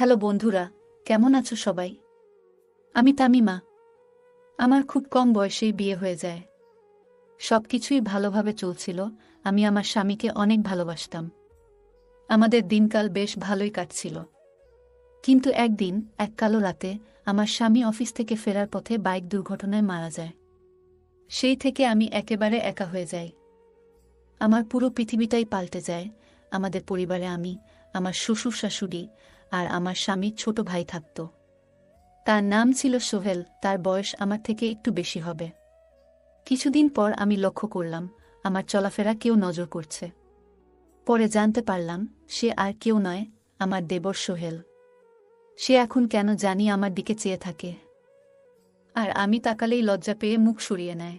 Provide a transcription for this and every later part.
Hello বন্ধুরা, কেমন আছো সবাই? আমি তামিমা। আমার খুব কম বয়সেই বিয়ে হয়ে যায়। সবকিছুই ভালোভাবে চলছিল। আমি আমার স্বামীকে অনেক ভালোবাসতাম। আমাদের দিনকাল বেশ ভালোই কাটছিল। কিন্তু একদিন এক কালো রাতে আমার স্বামী অফিস থেকে ফেরার পথে বাইক দুর্ঘটনায় মারা যায়। সেই থেকে আমি একেবারে একা হয়ে যাই। আমার পুরো পৃথিবীটাই পাল্টে যায়। আমাদের পরিবারে আমি, আমার শ্বশুর শাশুড়ি আর আমার স্বামীর ছোট ভাই থাকত। তার নাম ছিল সোহেল। তার বয়স আমার থেকে একটু বেশি হবে। কিছুদিন পর আমি লক্ষ্য করলাম আমার চলাফেরা কেউ নজর করছে। পরে জানতে পারলাম সে আর কেউ নয়, আমার দেবর সোহেল। সে এখন কেন জানি আমার দিকে চেয়ে থাকে, আর আমি তাকালেই লজ্জা পেয়ে মুখ সরিয়ে নেয়।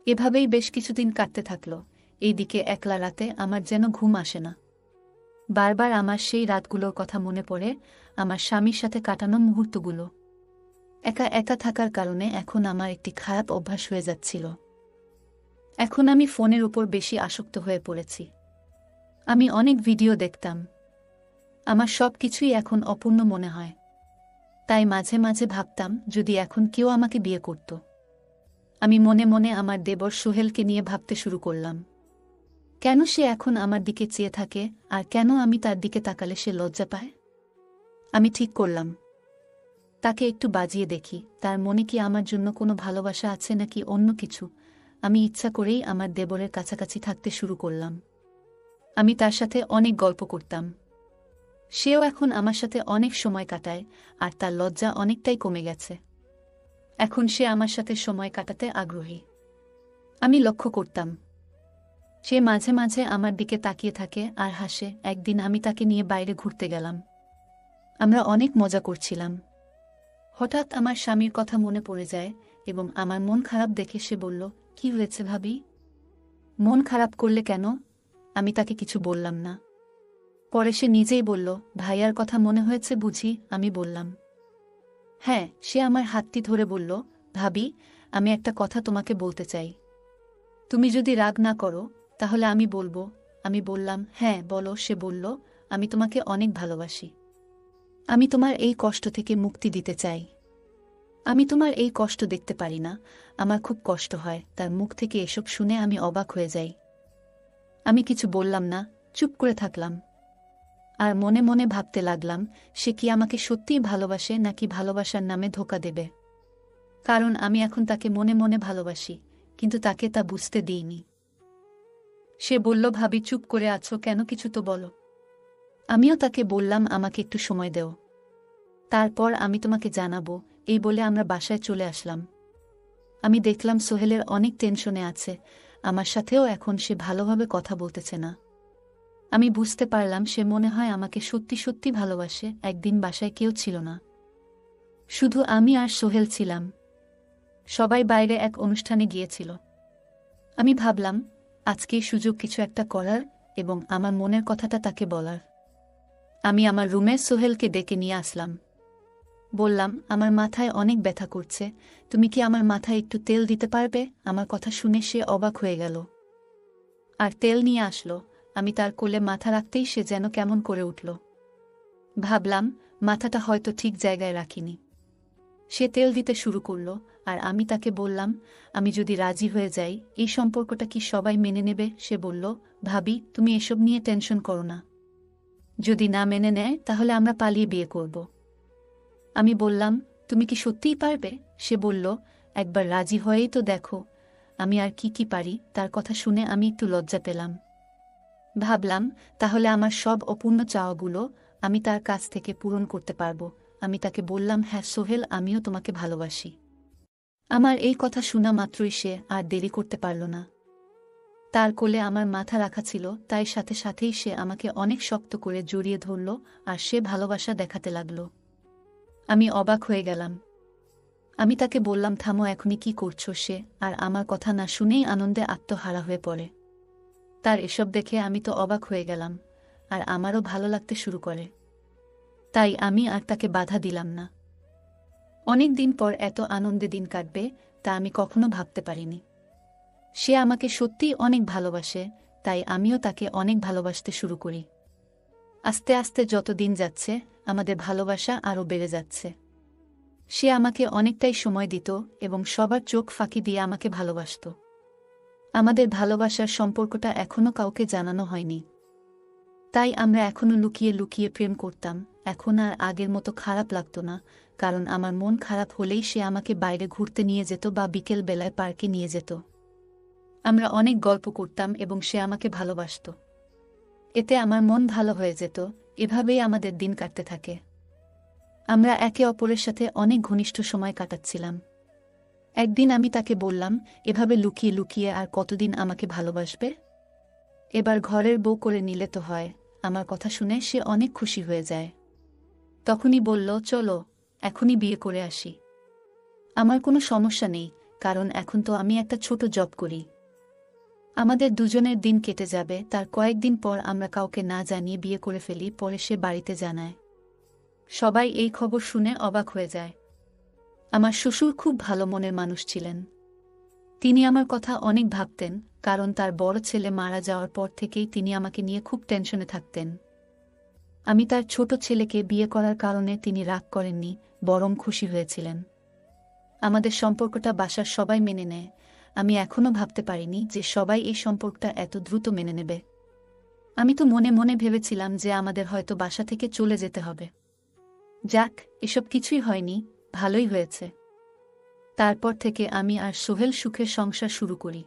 এভাবেই বেশ কিছুদিন কাটতে থাকলো। এইদিকে একলা রাতে আমার যেন ঘুম আসে না। বারবার আমার সেই রাতগুলোর কথা মনে পড়ে, আমার স্বামীর সাথে কাটানো মুহূর্তগুলো। একা একা থাকার কারণে এখন আমার একটি খারাপ অভ্যাস হয়ে যাচ্ছিল। এখন আমি ফোনের উপর বেশি আসক্ত হয়ে পড়েছি। আমি অনেক ভিডিও দেখতাম। আমার সব কিছুই এখন অপূর্ণ মনে হয়। তাই মাঝে মাঝে ভাবতাম যদি এখন কেউ আমাকে বিয়ে করত। আমি মনে মনে আমার দেবর সোহেলকে নিয়ে ভাবতে শুরু করলাম। কেন সে এখন আমার দিকে চেয়ে থাকে, আর কেন আমি তার দিকে তাকালে সে লজ্জা পায়? আমি ঠিক করলাম তাকে একটু বাজিয়ে দেখি, তার মনে কি আমার জন্য কোনো ভালোবাসা আছে নাকি অন্য কিছু। আমি ইচ্ছা করেই আমার দেবরের কাছাকাছি থাকতে শুরু করলাম। আমি তার সাথে অনেক গল্প করতাম। সেও এখন আমার সাথে অনেক সময় কাটায়, আর তার লজ্জা অনেকটাই কমে গেছে। এখন সে আমার সাথে সময় কাটাতে আগ্রহী। আমি লক্ষ্য করতাম সে মাঝে মাঝে আমার দিকে তাকিয়ে থাকে আর হাসে। একদিন আমি তাকে নিয়ে বাইরে ঘুরতে গেলাম। আমরা অনেক মজা করছিলাম। হঠাৎ আমার স্বামীর কথা মনে পড়ে যায় এবং আমার মন খারাপ দেখে সে বলল, কি হয়েছে ভাবি? মন খারাপ করলে কেন? আমি তাকে কিছু বললাম না। পরে সে নিজেই বলল, ভাইয়ার কথা মনে হয়েছে বুঝি? আমি বললাম, হ্যাঁ। সে আমার হাতটি ধরে বলল, ভাবি, আমি একটা কথা তোমাকে বলতে চাই। তুমি যদি রাগ না করো তাহলে আমি বলবো। আমি বললাম, হ্যাঁ বলো। সে বলল, আমি তোমাকে অনেক ভালোবাসি। আমি তোমার এই কষ্ট থেকে মুক্তি দিতে চাই। আমি তোমার এই কষ্ট দেখতে পারি না, আমার খুব কষ্ট হয়। তার মুখ থেকে এসব শুনে আমি অবাক হয়ে যাই। আমি কিছু বললাম না, চুপ করে থাকলাম। আর মনে মনে ভাবতে লাগলাম, সে কি আমাকে সত্যিই ভালোবাসে নাকি ভালোবাসার নামে ধোঁকা দেবে। কারণ আমি এখন তাকে মনে মনে ভালোবাসি, কিন্তু তাকে তা বুঝতে দিইনি। সে বলল, ভাবি চুপ করে আছো কেন, কিছু তো বলো। আমিও তাকে বললাম, আমাকে একটু সময় দেও, তারপর আমি তোমাকে জানাবো। এই বলে আমরা বাসায় চলে আসলাম। আমি দেখলাম সোহেলের অনেক টেনশনে আছে। আমার সাথেও এখন সে ভালোভাবে কথা বলতেছে না। আমি বুঝতে পারলাম সে মনে হয় আমাকে সত্যি সত্যি ভালোবাসে। একদিন বাসায় কেউ ছিল না, শুধু আমি আর সোহেল ছিলাম। সবাই বাইরে এক অনুষ্ঠানে গিয়েছিল। আমি ভাবলাম আজকেই সুযোগ কিছু একটা করার এবং আমার মনের কথাটা তাকে বলার। আমি আমার রুমে সোহেলকে ডেকে নিয়ে আসলাম। বললাম, আমার মাথায় অনেক ব্যথা করছে, তুমি কি আমার মাথায় একটু তেল দিতে পারবে? আমার কথা শুনে সে অবাক হয়ে গেল আর তেল নিয়ে আসলো। আমি তার কোলে মাথা রাখতেই সে যেন কেমন করে উঠল। ভাবলাম মাথাটা হয়তো ঠিক জায়গায় রাখিনি। সে তেল দিতে শুরু করল, আর আমি তাকে বললাম, আমি যদি রাজি হয়ে যাই এই সম্পর্কটা কি সবাই মেনে নেবে? সে বলল, ভাবি তুমি এসব নিয়ে টেনশন করো না। যদি না মেনে নেয় তাহলে আমরা পালিয়ে বিয়ে করব। আমি বললাম, তুমি কি সত্যিই পারবে? সে বলল, একবার রাজি হয়েই তো দেখো। আমি আর কি কি পারি? তার কথা শুনে আমি একটু লজ্জা পেলাম। ভাবলাম তাহলে আমার সব অপূর্ণ চাওয়াগুলো আমি তার কাছ থেকে পূরণ করতে পারবো। আমি তাকে বললাম, হ্যাঁ সোহেল, আমিও তোমাকে ভালোবাসি। আমার এই কথা শোনা মাত্রই সে আর দেরি করতে পারল না। তার কোলে আমার মাথা রাখা ছিল, তাই সাথে সাথেই সে আমাকে অনেক শক্ত করে জড়িয়ে ধরল আর সে ভালোবাসা দেখাতে লাগল। আমি অবাক হয়ে গেলাম। আমি তাকে বললাম, থামো, এখনই কি করছো? সে আর আমার কথা না শুনেই আনন্দে আত্মহারা হয়ে পড়ে। তার এসব দেখে আমি তো অবাক হয়ে গেলাম, আর আমারও ভালো লাগতে শুরু করে। তাই আমি আর তাকে বাধা দিলাম না। অনেক দিন পর এত আনন্দে দিন কাটবে তা আমি কখনো ভাবতে পারিনি। সে আমাকে সত্যিই অনেক ভালোবাসে, তাই আমিও তাকে অনেক ভালোবাসতে শুরু করি। আস্তে আস্তে যত দিন যাচ্ছে আমাদের ভালোবাসা আরও বেড়ে যাচ্ছে। সে আমাকে অনেকটাই সময় দিত এবং সবার চোখ ফাঁকি দিয়ে আমাকে ভালোবাসত। আমাদের ভালোবাসার সম্পর্কটা এখনও কাউকে জানানো হয়নি। তাই আমরা এখনও লুকিয়ে লুকিয়ে প্রেম করতাম। এখন আর আগের মতো খারাপ লাগতো না, কারণ আমার মন খারাপ হলেই সে আমাকে বাইরে ঘুরতে নিয়ে যেত বা বিকেল বেলায় পার্কে নিয়ে যেত। আমরা অনেক গল্প করতাম এবং সে আমাকে ভালোবাসত। এতে আমার মন ভালো হয়ে যেত। এভাবেই আমাদের দিন কাটতে থাকে। আমরা একে অপরের সাথে অনেক ঘনিষ্ঠ সময় কাটাচ্ছিলাম। একদিন আমি তাকে বললাম, এভাবে লুকিয়ে লুকিয়ে আর কতদিন আমাকে ভালোবাসবে? এবার ঘরের বউ করে নিলে তো হয়। আমার কথা শুনে সে অনেক খুশি হয়ে যায়। তখনই বলল, চলো এখনই বিয়ে করে আসি। আমার কোনো সমস্যা নেই, কারণ এখন তো আমি একটা ছোট জব করি। আমাদের দুজনের দিন কেটে যাবে, তার কয়েকদিন পর আমরা কাউকে না জানিয়ে বিয়ে করে ফেলি। পরে সে বাড়িতে জানায়। সবাই এই খবর শুনে অবাক হয়ে যায়। আমার শ্বশুর খুব ভালো মনের মানুষ ছিলেন। তিনি আমার কথা অনেক ভাবতেন, কারণ তার বড় ছেলে মারা যাওয়ার পর থেকেই তিনি আমাকে নিয়ে খুব টেনশনে থাকতেন। আমি তার ছোট ছেলেকে বিয়ে করার কারণে তিনি রাগ করেননি, বরং খুশি হয়েছিলেন। আমাদের সম্পর্কটা বাসার সবাই মেনে নেয়। আমি এখনও ভাবতে পারিনি যে সবাই এই সম্পর্কটা এত দ্রুত মেনে নেবে। আমি তো মনে মনে ভেবেছিলাম যে আমাদের হয়তো বাসা থেকে চলে যেতে হবে। যাক, এসব কিছুই হয়নি, ভালোই হয়েছে। তারপর থেকে আমি আর সোহেল সুখের সংসার শুরু করি।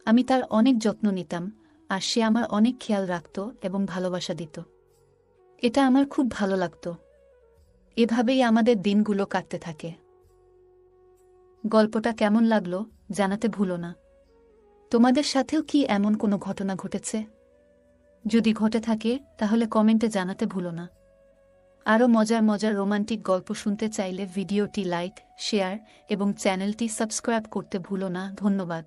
আমি তার অনেক যত্ন নিতাম, আর সে আমার অনেক খেয়াল রাখত এবং ভালোবাসা দিত। এটা আমার খুব ভালো লাগত। এভাবেই আমাদের দিনগুলো কাটতে থাকে। গল্পটা কেমন লাগলো জানাতে ভুলো না। তোমাদের সাথেও কি এমন কোনো ঘটনা ঘটেছে? যদি ঘটে থাকে তাহলে কমেন্টে জানাতে ভুলো না। আরও মজার মজার রোমান্টিক গল্প শুনতে চাইলে ভিডিওটি লাইক, শেয়ার এবং চ্যানেলটি সাবস্ক্রাইব করতে ভুলো না। ধন্যবাদ।